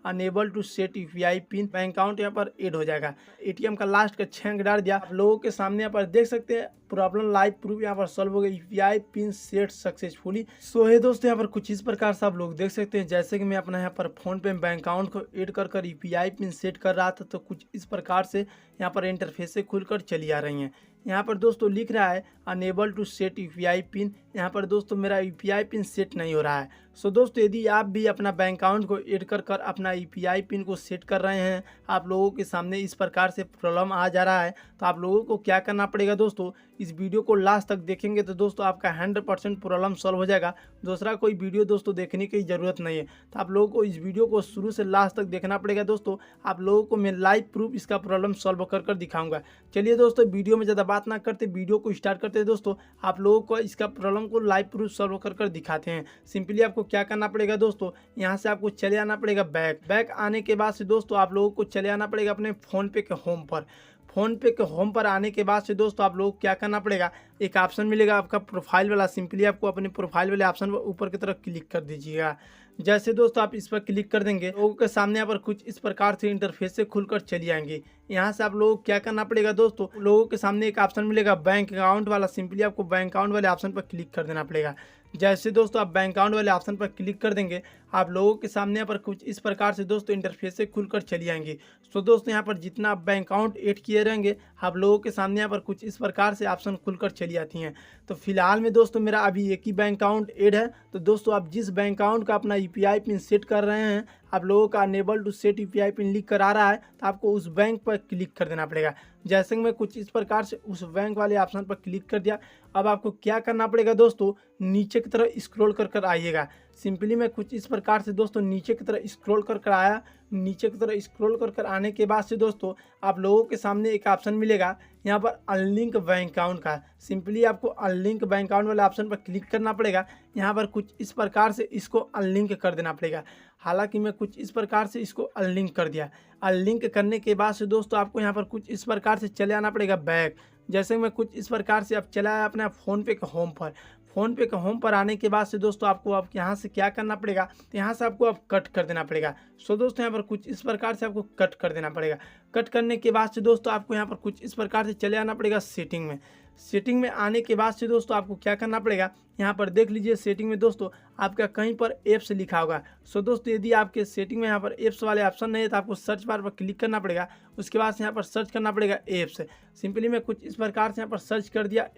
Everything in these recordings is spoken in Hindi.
Enable to set UPI PIN, bank account यहाँ पर ऐड हो जाएगा। एटीएम का लास्ट का 6 अंक डाल दिया। आप लोगों के सामने यहाँ पर देख सकते हैं प्रॉब्लम लाइव प्रूफ यहाँ पर सॉल्व हो गई, यूपीआई पिन सेट सक्सेसफुली। सो है दोस्तों, यहाँ पर कुछ इस प्रकार से आप लोग देख सकते हैं, जैसे कि मैं अपना यहाँ पर फोन पे बैंक अकाउंट को ऐड कर यूपीआई पिन सेट कर रहा था, तो कुछ इस प्रकार से यहाँ पर इंटरफेस से खुलकर चली आ रही हैं। यहाँ पर दोस्तों लिख रहा है unable to set UPI PIN. यहाँ पर दोस्तों मेरा यूपीआई पिन सेट नहीं हो रहा है। सो दोस्तों, यदि आप भी अपना बैंक अकाउंट को ऐड कर अपना यूपीआई पिन को सेट कर रहे हैं, आप लोगों के सामने इस प्रकार से प्रॉब्लम आ जा रहा है, तो आप लोगों को क्या करना पड़ेगा दोस्तों, इस वीडियो को लास्ट तक देखेंगे तो दोस्तों आपका 100% प्रॉब्लम सॉल्व हो जाएगा। दूसरा कोई वीडियो दोस्तों देखने की ज़रूरत नहीं है। तो आप लोगों को इस वीडियो को शुरू से लास्ट तक देखना पड़ेगा दोस्तों। आप लोगों को मैं लाइव प्रूफ इसका प्रॉब्लम सॉल्व कर दिखाऊंगा। चलिए दोस्तों, वीडियो में ज़्यादा बात ना करते वीडियो को स्टार्ट करते हैं दोस्तों। आप लोगों को इसका प्रॉब्लम को लाइव प्रूफ सॉल्व कर दिखाते हैं। सिंपली आपको क्या करना पड़ेगा दोस्तों, यहाँ से आपको चले आना पड़ेगा बैक आने के बाद से दोस्तों आप लोगों को चले आना पड़ेगा अपने फ़ोन पे के होम पर। फ़ोन पे के होम पर आने के बाद से दोस्तों आप लोगों को क्या करना पड़ेगा, एक ऑप्शन मिलेगा आपका प्रोफाइल वाला। सिंपली आपको अपने प्रोफाइल वाले ऑप्शन पर ऊपर की तरफ क्लिक कर दीजिएगा। जैसे दोस्तों आप इस पर क्लिक कर देंगे, लोगों के सामने यहाँ पर कुछ इस प्रकार से इंटरफेस से खुलकर चली आएंगी। यहाँ से आप लोगों को क्या करना पड़ेगा दोस्तों, लोगों के सामने एक ऑप्शन मिलेगा बैंक अकाउंट वाला। सिंपली आपको बैंक अकाउंट वाले ऑप्शन पर क्लिक कर देना पड़ेगा। जैसे दोस्तों आप बैंक अकाउंट वाले ऑप्शन पर क्लिक कर देंगे, आप लोगों के सामने यहाँ पर कुछ इस प्रकार से दोस्तों इंटरफेस से खुलकर चली आएंगी। सो दोस्तों, यहाँ पर जितना आप बैंक अकाउंट ऐड किए रहेंगे, आप लोगों के सामने यहाँ पर कुछ इस प्रकार से ऑप्शन खुलकर चली आती हैं। तो फिलहाल में दोस्तों मेरा अभी एक ही बैंक अकाउंट ऐड है। तो दोस्तों आप जिस बैंक अकाउंट का अपना यूपीआई पिन सेट कर रहे हैं, आप लोगों का unable to set UPI PIN लिख कर आ रहा है, तो आपको उस बैंक पर क्लिक कर देना पड़ेगा। जैसे कि मैं कुछ इस प्रकार से उस बैंक वाले ऑप्शन पर क्लिक कर दिया। अब आपको क्या करना पड़ेगा दोस्तों, नीचे की तरफ स्क्रॉल कर आइएगा। सिंपली मैं कुछ इस प्रकार से दोस्तों नीचे की तरफ स्क्रॉल कर आया। नीचे की तरफ स्क्रॉल कर आने के बाद से दोस्तों आप लोगों के सामने एक ऑप्शन मिलेगा यहाँ पर अनलिंक बैंक अकाउंट का। सिंपली आपको अनलिंक बैंक अकाउंट वाले ऑप्शन पर क्लिक करना पड़ेगा। यहाँ पर कुछ इस प्रकार से इसको अनलिंक कर देना पड़ेगा। हालांकि मैं कुछ इस प्रकार से इसको अनलिंक कर दिया। अनलिंक करने के बाद से दोस्तों आपको यहाँ पर कुछ इस प्रकार से चले आना पड़ेगा बैक। जैसे मैं कुछ इस प्रकार से अब चला आया अपने फ़ोन पे के होम पर। फ़ोन पे के होम पर आने के बाद से दोस्तों आपको अब यहाँ से क्या करना पड़ेगा, तो यहाँ से आपको अब कट कर देना पड़ेगा। सो दोस्तों यहाँ पर कुछ इस प्रकार से आपको कट कर देना पड़ेगा। कट करने के बाद से दोस्तों आपको यहाँ पर कुछ इस प्रकार से चले आना पड़ेगा सेटिंग में। सेटिंग में आने के बाद से दोस्तों आपको क्या करना पड़ेगा, यहाँ पर देख लीजिए सेटिंग में दोस्तों आपका कहीं पर एप्स लिखा होगा। सो दोस्तों यदि आपके सेटिंग में यहाँ पर एप्स वाले ऑप्शन नहीं है, तो आपको सर्च बार पर क्लिक करना पड़ेगा। उसके बाद से यहाँ पर सर्च करना पड़ेगा एप्स। सिंपली मैं कुछ इस प्रकार से यहाँ पर सर्च कर दिया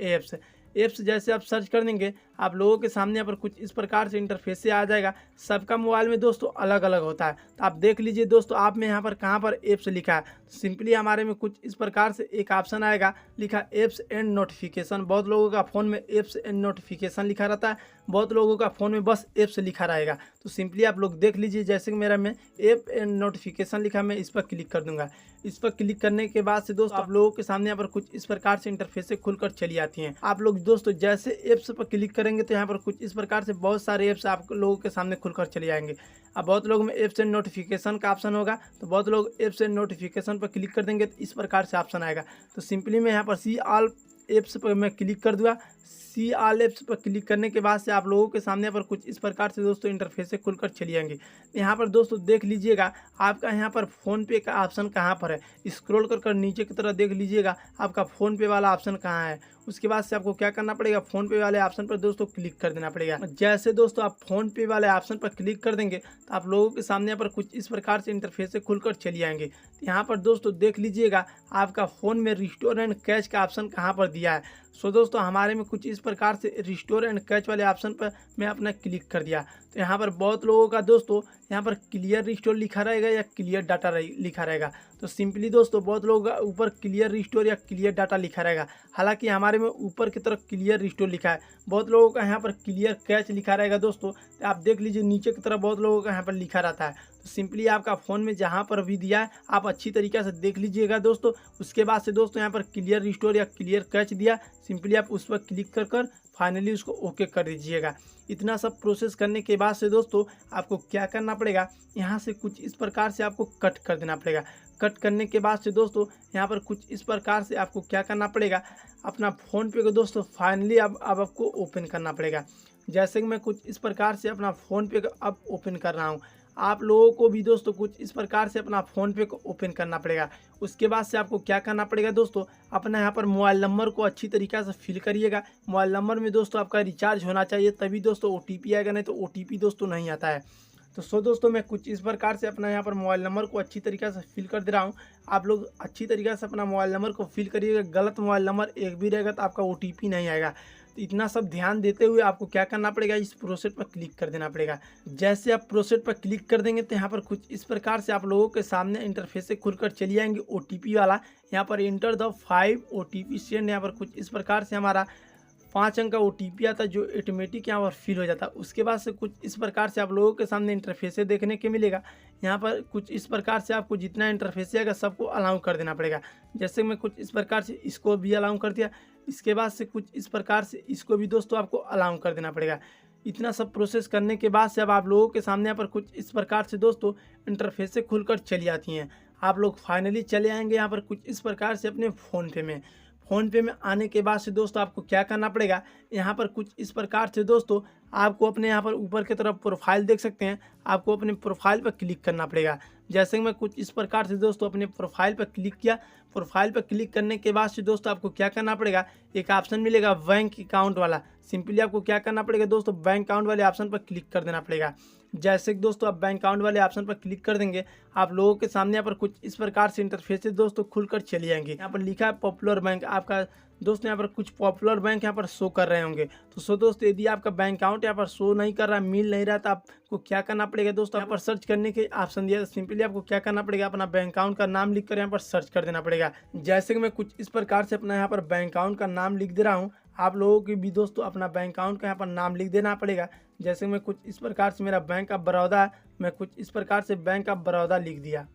एप्स। जैसे आप सर्च कर देंगे, आप लोगों के सामने यहाँ पर कुछ इस प्रकार से इंटरफेस से आ जाएगा। सबका मोबाइल में दोस्तों अलग अलग होता है, तो आप देख लीजिए दोस्तों आप में यहाँ पर कहाँ पर एप्स लिखा है। सिंपली हमारे में कुछ इस प्रकार से एक ऑप्शन आएगा लिखा एप्स एंड नोटिफिकेशन। बहुत लोगों का फ़ोन में एप्स एंड नोटिफिकेशन लिखा रहता है, बहुत लोगों का फ़ोन में बस एप्स लिखा रहेगा। तो सिंपली आप लोग देख लीजिए, जैसे कि मेरा में ऐप एंड नोटिफिकेशन लिखा, मैं इस पर क्लिक कर दूंगा। इस पर क्लिक करने के बाद से दोस्तों आप लोगों के सामने यहाँ पर कुछ इस प्रकार से इंटरफेस से खुलकर चली आती हैं। आप लोग दोस्तों जैसे एप्स पर क्लिक करेंगे तो यहाँ पर कुछ इस प्रकार से बहुत सारे एप्स आप लोगों के सामने खुलकर चले आएंगे। अब बहुत लोगों में एप्स एंड नोटिफिकेशन का ऑप्शन होगा, तो बहुत लोग एप्स एंड नोटिफिकेशन पर क्लिक कर देंगे तो इस प्रकार से ऑप्शन आएगा। तो सिंपली मैं यहाँ पर सी ऑल एप्स पर मैं क्लिक कर दूँगा। सी ऑल एप्स पर क्लिक करने के बाद से आप लोगों के सामने पर कुछ इस प्रकार से दोस्तों इंटरफेस से खुलकर चली आएंगे। यहाँ पर दोस्तों देख लीजिएगा आपका यहाँ पर फ़ोन पे का ऑप्शन कहाँ पर है। स्क्रॉल कर नीचे की तरफ देख लीजिएगा आपका फ़ोन पे वाला ऑप्शन कहाँ है। उसके बाद से आपको क्या करना पड़ेगा, फ़ोन पे वाले ऑप्शन पर दोस्तों क्लिक कर देना पड़ेगा। जैसे दोस्तों आप फ़ोन पे वाले ऑप्शन पर क्लिक कर देंगे, तो आप लोगों के सामने यहाँ पर कुछ इस प्रकार से इंटरफेस से खुलकर चली आएंगे। तो यहाँ पर दोस्तों देख लीजिएगा आपका फ़ोन में रिस्टोर एंड कैच का ऑप्शन कहाँ पर दिया है। सो दोस्तों हमारे में कुछ इस प्रकार से रिस्टोर एंड कैच वाले ऑप्शन पर मैं अपना क्लिक कर दिया। तो यहाँ पर बहुत लोगों का दोस्तों यहाँ पर क्लियर रिस्टोर लिखा रहेगा या क्लियर डाटा लिखा रहेगा। तो सिंपली दोस्तों बहुत लोगों का ऊपर क्लियर रिस्टोर या क्लियर डाटा लिखा रहेगा। हालांकि हमारे में ऊपर की तरफ क्लियर रिस्टोर लिखा है, बहुत लोगों का यहाँ पर क्लियर कैच लिखा रहेगा दोस्तों। तो आप देख लीजिए नीचे की तरफ बहुत लोगों का यहाँ पर लिखा रहता है। तो सिंपली आपका फ़ोन में जहाँ पर भी दिया है आप अच्छी तरीके से देख लीजिएगा दोस्तों। उसके बाद से दोस्तों यहाँ पर क्लियर रिस्टोर या क्लियर कैच दिया, सिंपली आप उस पर क्लिक कर फाइनली उसको ओके कर दीजिएगा। इतना सब प्रोसेस करने के बाद से दोस्तों आपको क्या करना पड़ेगा, यहाँ से कुछ इस प्रकार से आपको कट कर देना पड़ेगा। कट करने के बाद से दोस्तों यहाँ पर कुछ इस प्रकार से आपको क्या करना पड़ेगा, अपना फ़ोन पे को दोस्तों फाइनली अब आपको ओपन करना पड़ेगा। जैसे कि मैं कुछ इस प्रकार से अपना फ़ोन पे को अब ओपन कर रहा हूँ। आप लोगों को भी दोस्तों कुछ इस प्रकार से अपना फ़ोनपे को ओपन करना पड़ेगा। उसके बाद से आपको क्या करना पड़ेगा दोस्तों, अपना यहाँ पर मोबाइल नंबर को अच्छी तरीक़े से फिल करिएगा। मोबाइल नंबर में दोस्तों आपका रिचार्ज होना चाहिए, तभी दोस्तों OTP आएगा, नहीं तो OTP दोस्तों नहीं आता है। तो दोस्तों मैं कुछ इस प्रकार से अपना यहाँ पर मोबाइल नंबर को अच्छी तरीक़े से फिल कर दे रहा हूँ। आप लोग अच्छी तरीक़े से अपना मोबाइल नंबर को फिल करिएगा। गलत मोबाइल नंबर एक भी रहेगा तो आपका OTP नहीं आएगा। तो इतना सब ध्यान देते हुए आपको क्या करना पड़ेगा, इस प्रोसेस पर क्लिक कर देना पड़ेगा। जैसे आप प्रोसेस पर क्लिक कर देंगे तो यहाँ पर कुछ इस प्रकार से आप लोगों के सामने इंटरफेस से खुलकर चली आएंगे OTP वाला। यहाँ पर इंटर द 5 OTP सेंड, यहाँ पर कुछ इस प्रकार से हमारा 5 अंक का OTP आता है जो ऑटोमेटिक यहाँ पर फिल हो जाता है। उसके बाद से कुछ इस प्रकार से आप लोगों के सामने इंटरफेस देखने के मिलेगा। यहाँ पर कुछ इस प्रकार से आपको जितना इंटरफेस आएगा सबको अलाउ कर देना पड़ेगा। जैसे मैं कुछ इस प्रकार से इसको भी अलाउ कर दिया, इसके बाद से कुछ इस प्रकार से इसको भी दोस्तों आपको अलाउ कर देना पड़ेगा। इतना सब प्रोसेस करने के बाद से अब आप लोगों के सामने यहाँ पर कुछ इस प्रकार से दोस्तों इंटरफेस से खुलकर चली आती हैं। आप लोग फाइनली चले आएंगे यहाँ पर कुछ इस प्रकार से अपने फ़ोनपे में आने के बाद से दोस्तों आपको क्या करना पड़ेगा, यहाँ पर कुछ इस प्रकार से दोस्तों आपको अपने यहाँ पर ऊपर की तरफ प्रोफाइल देख सकते हैं, आपको अपने प्रोफाइल पर क्लिक करना पड़ेगा। जैसे मैं कुछ इस प्रकार से दोस्तों अपने प्रोफाइल पर क्लिक किया। प्रोफाइल पर क्लिक करने के बाद से दोस्तों आपको क्या करना पड़ेगा, एक ऑप्शन मिलेगा बैंक अकाउंट वाला। सिंपली आपको क्या करना पड़ेगा दोस्तों, बैंक अकाउंट वाले ऑप्शन पर क्लिक कर देना पड़ेगा। जैसे कि दोस्तों आप बैंक अकाउंट वाले ऑप्शन पर क्लिक कर देंगे, आप लोगों के सामने यहाँ पर कुछ इस प्रकार से इंटरफेस दोस्तों खुलकर चली आएंगे। यहाँ पर लिखा है पॉपुलर बैंक, आपका दोस्तों यहाँ पर कुछ पॉपुलर बैंक यहाँ पर शो कर रहे होंगे। तो दोस्तों यदि आपका बैंक अकाउंट यहाँ पर शो नहीं कर रहा, मिल नहीं रहा, तो आपको क्या करना पड़ेगा दोस्तों, यहाँ पर सर्च करने के ऑप्शन दिया। सिंपली आपको क्या करना पड़ेगा, अपना बैंक अकाउंट का नाम लिख कर यहाँ पर सर्च कर देना पड़ेगा। जैसे कि मैं कुछ इस प्रकार से अपना यहाँ पर बैंक अकाउंट का नाम लिख दे रहा हूँ, आप लोगों की भी दोस्तों अपना बैंक अकाउंट का यहाँ पर नाम लिख देना पड़ेगा। जैसे मैं कुछ इस प्रकार से मेरा बैंक ऑफ बड़ौदा है, मैं कुछ इस प्रकार से बैंक ऑफ बड़ौदा लिख दिया।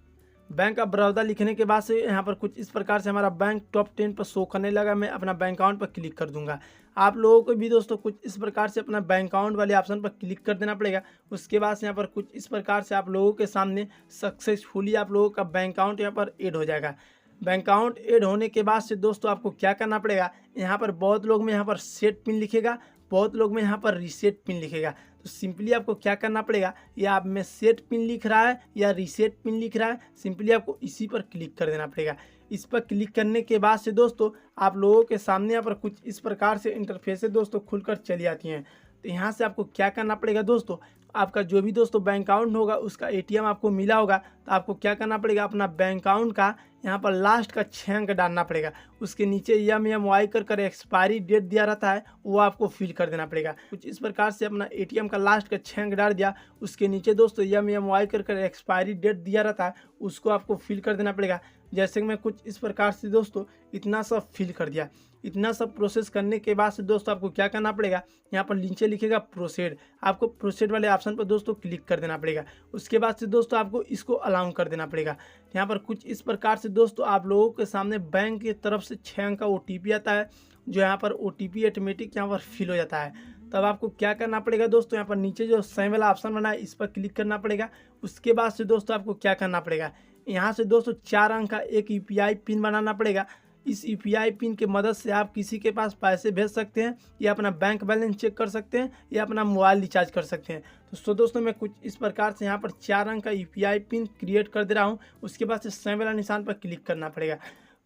बैंक ऑफ बड़ौदा लिखने के बाद से यहाँ पर कुछ इस प्रकार से हमारा बैंक टॉप 10 पर शो करने लगा। मैं अपना बैंक अकाउंट पर क्लिक कर दूंगा। आप लोगों को भी दोस्तों कुछ इस प्रकार से अपना बैंक अकाउंट वाले ऑप्शन पर क्लिक कर देना पड़ेगा। उसके बाद से यहाँ पर कुछ इस प्रकार से आप लोगों के सामने सक्सेसफुली आप लोगों का बैंक अकाउंट यहाँ पर ऐड हो जाएगा। बैंक अकाउंट ऐड होने के बाद से दोस्तों आपको क्या करना पड़ेगा, यहाँ पर बहुत लोग में यहाँ पर सेट पिन लिखेगा, बहुत लोग में यहाँ पर रीसेट पिन लिखेगा। तो सिंपली आपको क्या करना पड़ेगा, या आप में सेट पिन लिख रहा है या रीसेट पिन लिख रहा है, सिंपली आपको इसी पर क्लिक कर देना पड़ेगा। इस पर क्लिक करने के बाद से दोस्तों आप लोगों के सामने यहाँ पर कुछ इस प्रकार से इंटरफेस दोस्तों खुलकर चली आती हैं। तो यहाँ से आपको क्या करना पड़ेगा दोस्तों, आपका जो भी दोस्तों बैंक अकाउंट होगा उसका ATM आपको मिला होगा, तो आपको क्या करना पड़ेगा, अपना बैंक अकाउंट का यहाँ पर लास्ट का 6 अंक डालना पड़ेगा। उसके नीचे MMY कर एक्सपायरी डेट दिया रहता है, वो आपको फिल कर देना पड़ेगा। कुछ इस प्रकार से अपना ATM का लास्ट का 6 अंक डाल दिया, उसके नीचे दोस्तों MMY कर एक्सपायरी डेट दिया रहता है, उसको आपको फिल कर देना पड़ेगा। जैसे कि मैं कुछ इस प्रकार से दोस्तों इतना सब फिल कर दिया। इतना सब प्रोसेस करने के बाद से दोस्तों आपको क्या करना पड़ेगा, यहाँ पर नीचे लिखेगा प्रोसीड, आपको प्रोसीड वाले ऑप्शन पर दोस्तों क्लिक कर देना पड़ेगा। उसके बाद से दोस्तों आपको इसको अलाउ कर देना पड़ेगा। यहाँ पर कुछ इस प्रकार से दोस्तों आप लोगों के सामने बैंक की तरफ से 6 अंक का OTP आता है, जो यहाँ पर OTP ऑटोमेटिक यहाँ पर फिल हो जाता है। तब आपको क्या करना पड़ेगा दोस्तों, यहाँ पर नीचे जो सेम वाला ऑप्शन बना है इस पर क्लिक करना पड़ेगा। उसके बाद से दोस्तों आपको क्या करना पड़ेगा, यहाँ से दोस्तों 4 अंक का एक UPI पिन बनाना पड़ेगा। इस UPI पिन की मदद से आप किसी के पास पैसे भेज सकते हैं, या अपना बैंक बैलेंस चेक कर सकते हैं, या अपना मोबाइल रिचार्ज कर सकते हैं। तो दोस्तों मैं कुछ इस प्रकार से यहाँ पर 4 अंक का UPI पिन क्रिएट कर दे रहा हूँ। उसके बाद से सेम वाला निशान पर क्लिक करना पड़ेगा।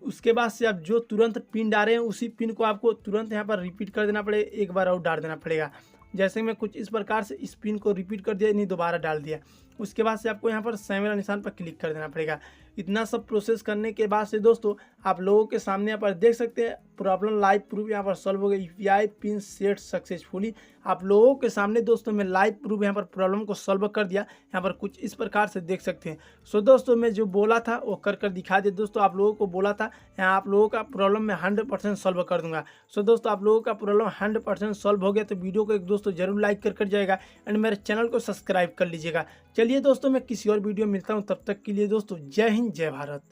उसके बाद से आप जो तुरंत पिन डाले हैं उसी पिन को आपको तुरंत यहाँ पर रिपीट कर देना पड़ेगा, एक बार और डाल देना पड़ेगा। जैसे मैं कुछ इस प्रकार से इस पिन को रिपीट कर दिया, नहीं दोबारा डाल दिया। उसके बाद से आपको यहाँ पर सेम वाला निशान पर क्लिक कर देना पड़ेगा। इतना सब प्रोसेस करने के बाद से दोस्तों आप लोगों के सामने यहाँ पर देख सकते हैं प्रॉब्लम लाइव प्रूफ यहाँ पर सॉल्व हो गया। UPI पिन सेट सक्सेसफुली आप लोगों के सामने दोस्तों मैं लाइव प्रूफ यहाँ पर प्रॉब्लम को सॉल्व कर दिया। यहाँ पर कुछ इस प्रकार से देख सकते हैं। दोस्तों मैं जो बोला था वो कर दिखा दे दोस्तों, आप लोगों को बोला था यहाँ आप लोगों का प्रॉब्लम मैं 100% सॉल्व कर दूंगा। दोस्तों आप लोगों का प्रॉब्लम 100% सॉल्व हो गया, तो वीडियो को एक दोस्तों जरूर लाइक कर जाएगा एंड मेरे चैनल को सब्सक्राइब कर लीजिएगा। चलिए दोस्तों मैं किसी और वीडियो मिलता हूँ, तब तक के लिए दोस्तों जय हिंद जय भारत।